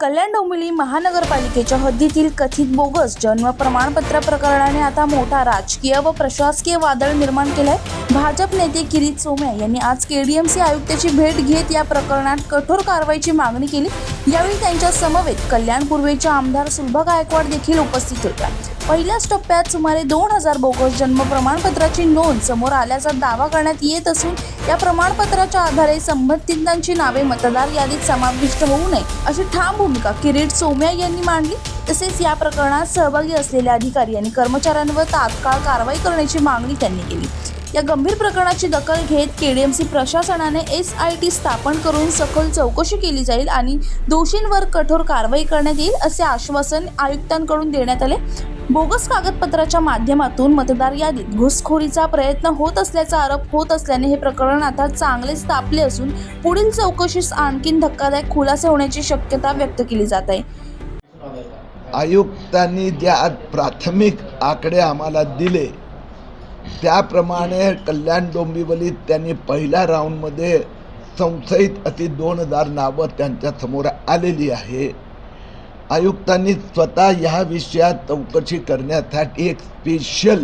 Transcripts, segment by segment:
कल्याण डोंबिवली महानगरपालिकेच्या हद्दीतील कथित बोगस जन्म प्रमाणपत्र प्रकरणाने आता मोठा राजकीय व प्रशासकीय वादळ निर्माण केलाय। भाजप नेते किरीट सोमय्या यांनी आज केडीएमसी आयुक्ताची भेट घेत या प्रकरणात कठोर कारवाईची मागणी केली। यावेळी त्यांच्या समवेत कल्याण पूर्वेच्या आमदार सुलभा गायकवाड देखील उपस्थित होत्या। पहिल्याच टप्प्यात सुमारे 2000 बोगस जन्म प्रमाणपत्राची नोंद समोर आल्याचा दावा करण्यात येत असून या प्रमाणपत्राच्या आधारे संबंधितांची नावे मतदार यादीत समाविष्ट होऊ नये अशी ठाम भूमिका किरीट सोमय्या यांनी मांडली। तसेच या प्रकरणात सहभागी असलेल्या अधिकारी आणि कर्मचाऱ्यांवर तात्काळ कारवाई करण्याची मागणी त्यांनी केली। या गंभीर प्रकरणाची दखल घेत केडीएमसी प्रशासनाने SIT स्थापन करून सखोल चौकशी केली जाईल आणि दोषींवर कठोर कारवाई करण्यात येईल असे आश्वासन आयुक्तांकडून देण्यात आले। बोगस कागदपत्राच्या माध्यमातून मतदार यादीत घुसखोरीचा प्रयत्न होत असल्याचा आरोप होत असल्याने हे प्रकरण आता चांगलेच तापले असून पुढील चौकशीस आणखी धक्कादायक खुलासे होण्याची शक्यता व्यक्त केली जात आहे। आयुक्तांनी ज्या प्राथमिक आकडे आम्हाला दिले त्याप्रमाणे कल्याण डोंबिवलीत त्यांनी पहिल्या राऊंडमध्ये संशयित अशी 2000 नावं त्यांच्या समोर आलेली आहे। आयुक्तांनी स्वतः ह्या विषयात चौकशी करण्यासाठी एक स्पेशल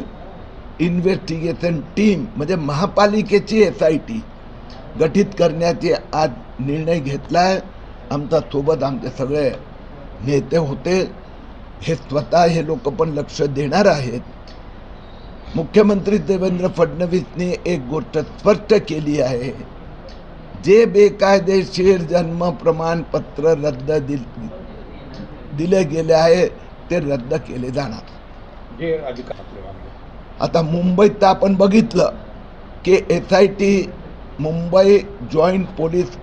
इन्व्हेस्टिगेशन टीम म्हणजे महापालिकेची SIT गठीत करण्याचे आज निर्णय घेतला आहे। आमच्या सोबत आमचे सगळे नेते होते, हे स्वतः हे लोक पण लक्ष देणार आहेत। मुख्यमंत्री देवेंद्र फडणवीसने एक गोष्ट स्पष्ट केली आहे, जे बेकायदेशीर जन्म प्रमाणपत्र दिले गेले आहे ते रद्द केले जाणार। आता मुंबईत आपण बघितलं की SIT Mumbai joint police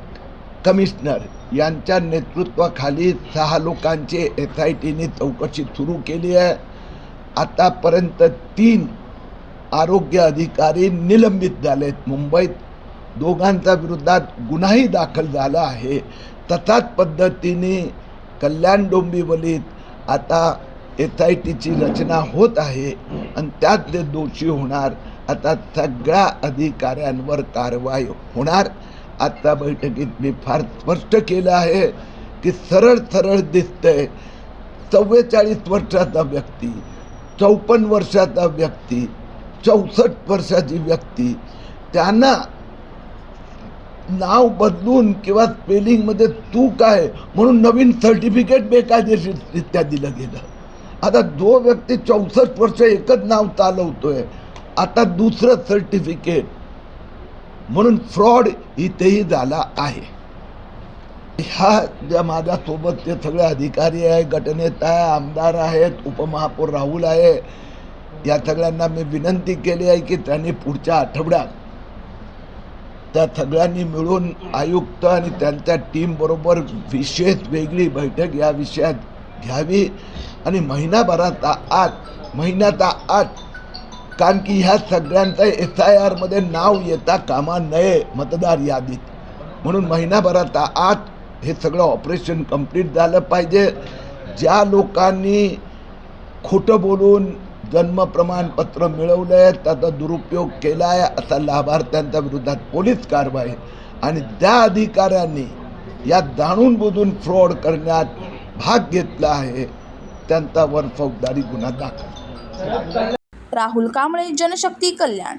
commissioner यांच्या नेतृत्वाखाली 6 लोकांची SITने चौकशी सुरू केली आहे। आतापर्यंत 3 आरोग्य अधिकारी निलंबित झालेत। मुंबईत 2 विरोधात गुन्हाही दाखल झाला आहे। तसाच पद्धतीने कल्याण डोंबिवलीत आता SITची रचना होत आहे आणि त्यात ते दोषी होणार। आता सगळ्या अधिकाऱ्यांवर कारवाई होणार। आता बैठकीत मी फार स्पष्ट केलं आहे की सरळ दिसतंय 44 वर्षाचा व्यक्ती, 54 वर्षाचा व्यक्ती, 64 वर्षाची व्यक्ती, त्यांना नाव बदलून किंवा स्पेलिंगमध्ये चूक आहे म्हणून नवीन सर्टिफिकेट बेकायदेशीररित्या दिलं गेलं। आता जो व्यक्ती 64 वर्ष एकच नाव चालवतोय, आता दुसरं सर्टिफिकेट म्हणून फ्रॉड इथेही झाला आहे। ह्या ज्या माझ्यासोबत ते सगळे अधिकारी आहे, गटनेता आहे, आमदार आहेत, उपमहापौर राहुल आहे, या सगळ्यांना मी विनंती केली आहे की त्यांनी पुढच्या आठवड्यात त्या सगळ्यांनी मिळून आयुक्त आणि त्यांच्या टीम बरोबर विशेष वेगळी बैठक या विषयात घ्यावी आणि महिन्याच्या आत, कारण की ह्या सगळ्यांचा SIR मध्ये नाव येता कामा नये मतदार यादीत, म्हणून महिन्याभराच्या आत हे सगळं ऑपरेशन कंप्लीट झालं पाहिजे। ज्या लोकांनी खोटं बोलून जन्म प्रमाणपत्र मिळवलंय, त्याचा दुरुपयोग केला आहे असा लाभार्थ्यांच्या विरोधात पोलीस कारवाई आणि ज्या अधिकाऱ्यांनी या जाणून बुजून फ्रॉड करण्यात भाग घेतला आहे त्यांच्यावर फौजदारी गुन्हा दाखल। राहुल कांबळे, जनशक्ती, कल्याण।